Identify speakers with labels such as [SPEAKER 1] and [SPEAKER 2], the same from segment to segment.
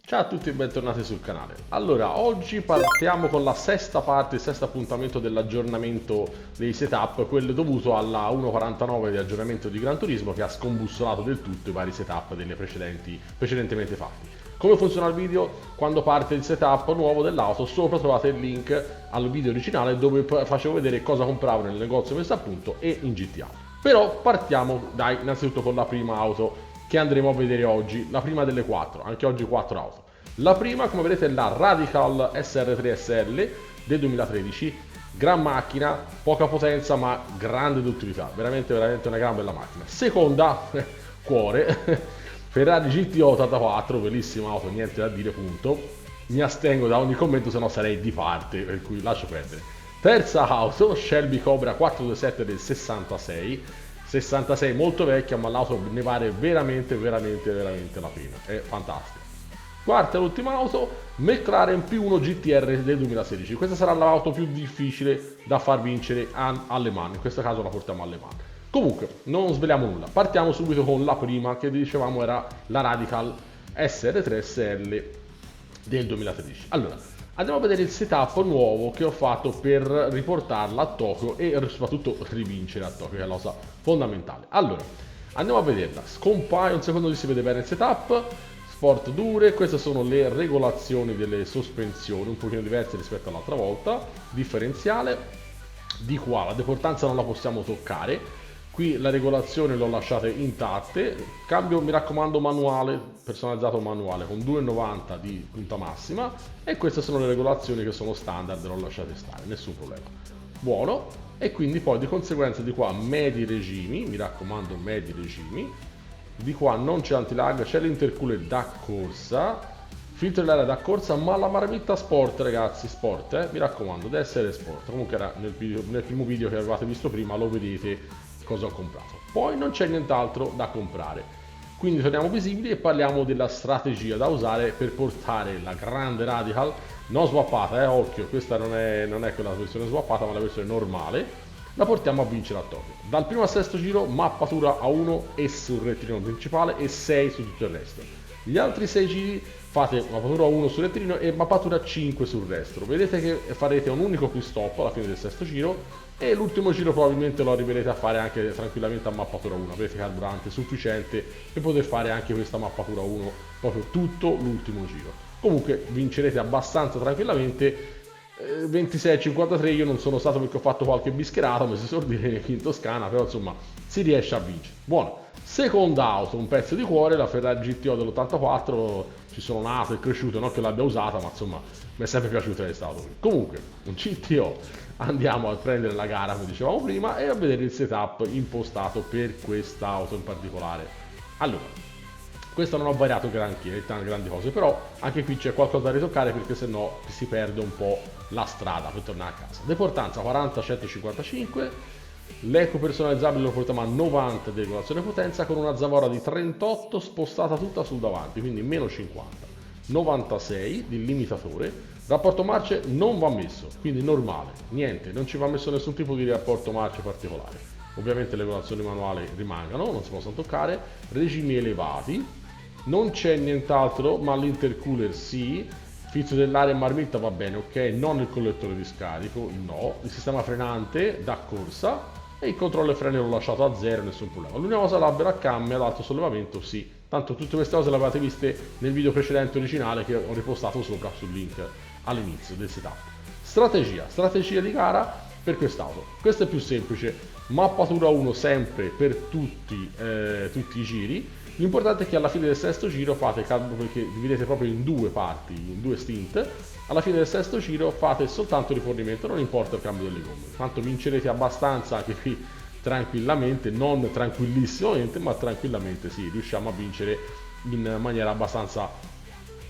[SPEAKER 1] Ciao a tutti e bentornati sul canale. Allora, oggi partiamo con la sesta parte, il sesto appuntamento dell'aggiornamento dei setup, quello dovuto alla 1.49 di aggiornamento di Gran Turismo che ha scombussolato del tutto i vari setup delle precedentemente fatti. Come funziona il video? Quando parte il setup nuovo dell'auto, sopra trovate il link al video originale dove facevo vedere cosa compravo nel negozio messo a punto e in GTA. Però partiamo dai, innanzitutto con la prima auto che andremo a vedere oggi, la prima delle quattro, anche oggi 4 auto. La prima, come vedete, è la Radical SR3 SL del 2013, gran macchina, poca potenza ma grande duttilità, veramente una gran bella macchina. Seconda, cuore, Ferrari GTO 84, bellissima auto, niente da dire, punto. Mi astengo da ogni commento, se no sarei di parte, per cui lascio perdere. Terza auto, Shelby Cobra 427 del 66 molto vecchia, ma l'auto ne vale veramente la pena, è fantastica. Quarta e ultima auto, McLaren P1 GTR del 2016. Questa sarà l'auto più difficile da far vincere alle mani, in questo caso la portiamo alle mani. Comunque, non sveliamo nulla, partiamo subito con la prima che dicevamo era la Radical SR3 SL del 2013. Allora, andiamo a vedere il setup nuovo che ho fatto per riportarla a Tokyo e soprattutto rivincere a Tokyo, che è la cosa fondamentale. Allora, andiamo a vederla. Scompaia un secondo che si vede bene il setup. Sport dure, queste sono le regolazioni delle sospensioni, un pochino diverse rispetto all'altra volta. Differenziale. Di qua la deportanza non la possiamo toccare. Qui la regolazione l'ho lasciate intatte, cambio mi raccomando manuale, personalizzato manuale con 2,90 di punta massima e queste sono le regolazioni che sono standard, l'ho lasciate stare, nessun problema. Buono, e quindi poi di conseguenza di qua medi regimi, mi raccomando medi regimi, di qua non c'è anti-lag, c'è l'intercooler da corsa, filtro dell'aria da corsa, ma la marmitta sport ragazzi, sport, mi raccomando, deve essere sport, comunque era nel primo video che avevate visto prima, lo vedete cosa ho comprato. Poi non c'è nient'altro da comprare, quindi torniamo visibili e parliamo della strategia da usare per portare la grande Radical non swappata, occhio, questa non è quella versione swappata ma la versione normale, la portiamo a vincere a Tokyo. Dal primo al sesto giro mappatura a 1 e sul rettilineo principale e 6 su tutto il resto. Gli altri 6 giri fate mappatura 1 sul rettilineo e mappatura 5 sul resto. Vedete che farete un unico pit stop alla fine del sesto giro e l'ultimo giro probabilmente lo arriverete a fare anche tranquillamente a mappatura 1. Avete carburante sufficiente per poter fare anche questa mappatura 1 proprio tutto l'ultimo giro. Comunque vincerete abbastanza tranquillamente. 26-53 io non sono stato perché ho fatto qualche bischerata, come si suol dire in Toscana, però insomma si riesce a vincere. Buono. Seconda auto, un pezzo di cuore, la Ferrari GTO dell'84, ci sono nato e cresciuto, non che l'abbia usata, ma insomma mi è sempre piaciuta questa auto. Comunque, un GTO, andiamo a prendere la gara come dicevamo prima e a vedere il setup impostato per questa auto in particolare. Allora, questo non ho variato grandi cose, però anche qui c'è qualcosa da ritoccare perché sennò si perde un po' la strada per tornare a casa. Deportanza 40-155, l'eco personalizzabile lo portiamo a 90 di regolazione potenza con una zavorra di 38 spostata tutta sul davanti, quindi meno 50. 96 di limitatore, rapporto marce non va messo, quindi normale, niente, non ci va messo nessun tipo di rapporto marce particolare. Ovviamente le regolazioni manuali rimangono, non si possono toccare, regimi elevati, non c'è nient'altro, ma l'intercooler sì, filtro dell'aria e marmitta va bene, ok, non il collettore di scarico, no, il sistema frenante da corsa e il controllo freni l'ho lasciato a zero, nessun problema. L'unica cosa, l'albero a camme ad alto sollevamento sì, tanto tutte queste cose le avete viste nel video precedente originale che ho ripostato sopra sul link all'inizio del setup. Strategia di gara per quest'auto, questa è più semplice, mappatura 1 sempre per tutti i giri. L'importante è che alla fine del sesto giro fate, perché dividete proprio in due parti, in due stint, alla fine del sesto giro fate soltanto rifornimento, non importa il cambio delle gomme, tanto vincerete abbastanza anche qui tranquillamente, non tranquillissimamente, ma tranquillamente sì, riusciamo a vincere in maniera abbastanza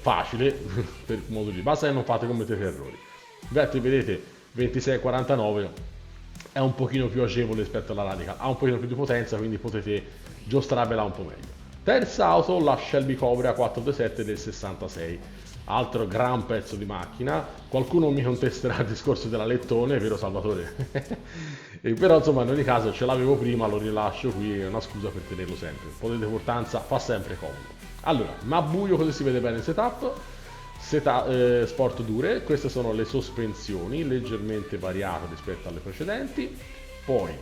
[SPEAKER 1] facile, per modo di dire, basta che non fate commettete errori. Infatti vedete 26-49 è un pochino più agevole rispetto alla Radical, ha un pochino più di potenza, quindi potete giostrarvela un po' meglio. Terza auto, la Shelby Cobra 427 del 66, altro gran pezzo di macchina. Qualcuno mi contesterà il discorso della lettone, vero Salvatore? Però insomma in ogni caso ce l'avevo prima, lo rilascio qui, è una scusa per tenerlo sempre. Un po' di deportanza fa sempre comodo. Allora, ma buio così si vede bene il setup. Sport dure, queste sono le sospensioni leggermente variate rispetto alle precedenti. Poi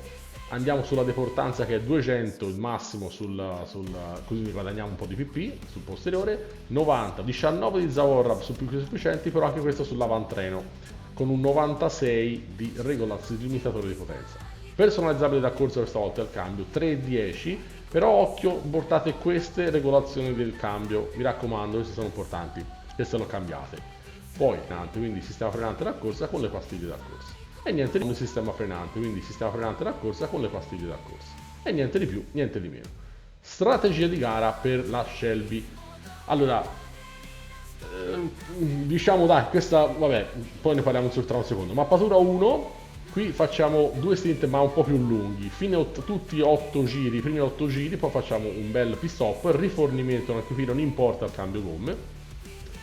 [SPEAKER 1] andiamo sulla deportanza che è 200 il massimo così guadagniamo un po' di pp sul posteriore, 90, 19 di zavorra su più che sufficienti, però anche questo sull'avantreno con un 96 di regolazione di limitatore di potenza. Personalizzabile da corsa questa volta il cambio 310, però occhio, portate queste regolazioni del cambio, mi raccomando, queste sono importanti, queste sono cambiate. Poi quindi sistema frenante da corsa con le pastiglie da corsa. E niente di più, sistema frenante, quindi sistema frenante da corsa con le pastiglie da corsa. E niente di più, niente di meno. Strategia di gara per la Shelby. Allora, diciamo dai, questa, vabbè, poi ne parliamo tra un secondo. Mappatura 1, qui facciamo due stint ma un po' più lunghi, tutti 8 giri, i primi 8 giri, poi facciamo un bel pit stop, rifornimento, anche qui non importa il cambio gomme,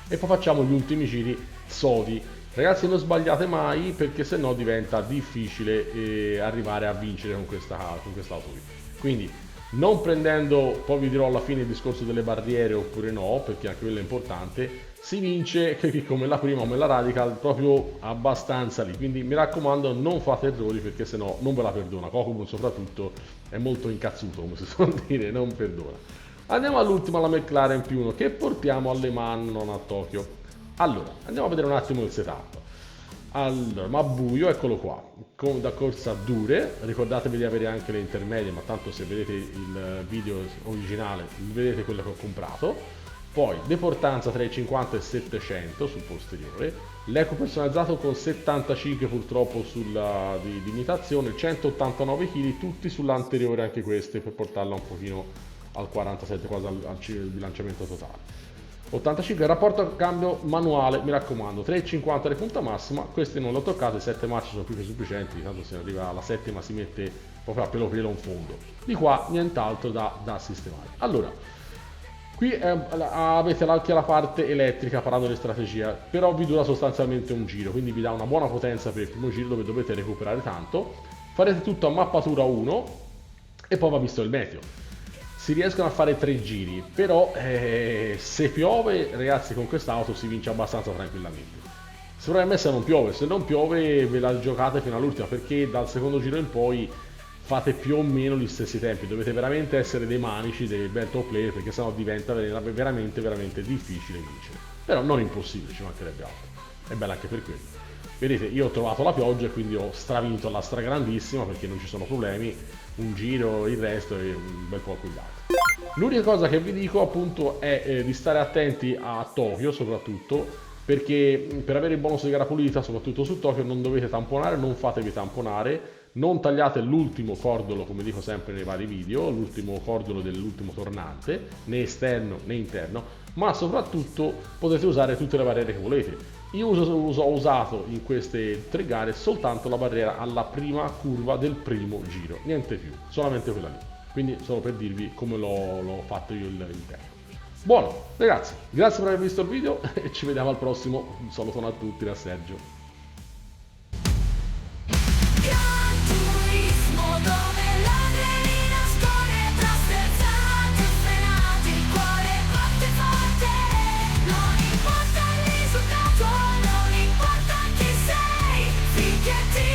[SPEAKER 1] e poi facciamo gli ultimi giri sodi. Ragazzi, non sbagliate mai perché sennò diventa difficile arrivare a vincere con quest'auto qui. Quindi non prendendo, poi vi dirò alla fine il discorso delle barriere oppure no, perché anche quello è importante, si vince come la prima, come la Radical, proprio abbastanza lì. Quindi mi raccomando, non fate errori perché sennò non ve la perdona. Kokubun soprattutto è molto incazzuto, come si suol dire, non perdona. Andiamo all'ultima, la McLaren P1, che portiamo alle Man, non a Tokyo. Allora, andiamo a vedere un attimo il setup. Allora, ma buio, eccolo qua, da corsa dure, ricordatevi di avere anche le intermedie, ma tanto se vedete il video originale vedete quello che ho comprato. Poi deportanza tra i 50 e 700 sul posteriore, l'eco personalizzato con 75 purtroppo di imitazione, 189 kg tutti sull'anteriore, anche queste per portarla un pochino al 47, quasi al bilanciamento totale. 85 rapporto cambio manuale, mi raccomando, 3,50 di punta massima, questi non l'ho toccate, 7 marce sono più che sufficienti, tanto se arriva alla settima si mette proprio a pelo un fondo. Di qua nient'altro da sistemare. Allora, qui avete anche la parte elettrica, parlando di strategia, però vi dura sostanzialmente un giro, quindi vi dà una buona potenza per il primo giro dove dovete recuperare tanto. Farete tutto a mappatura 1 e poi va visto il meteo. Si riescono a fare 3 giri, però se piove, ragazzi, con quest'auto si vince abbastanza tranquillamente. Sicuramente se non piove, se non piove ve la giocate fino all'ultima, perché dal secondo giro in poi fate più o meno gli stessi tempi. Dovete veramente essere dei manici, dei bel top player, perché sennò diventa veramente difficile vincere. Però non impossibile, ci mancherebbe altro. È bella anche per quello. Vedete, io ho trovato la pioggia e quindi ho stravinto alla stragrandissima perché non ci sono problemi, un giro, il resto e un bel po' guidato. L'unica cosa che vi dico appunto è di stare attenti a Tokyo soprattutto, perché per avere il bonus di gara pulita, soprattutto su Tokyo, non dovete tamponare, non fatevi tamponare, non tagliate l'ultimo cordolo, come dico sempre nei vari video, l'ultimo cordolo dell'ultimo tornante, né esterno né interno, ma soprattutto potete usare tutte le barriere che volete. Io ho usato in queste 3 gare soltanto la barriera alla prima curva del primo giro, niente più, solamente quella lì. Quindi solo per dirvi come l'ho fatto io il tempo. Buono, ragazzi, grazie per aver visto il video e ci vediamo al prossimo. Un saluto a tutti da Sergio.
[SPEAKER 2] Non importa il risultato, non importa chi sei, finché ti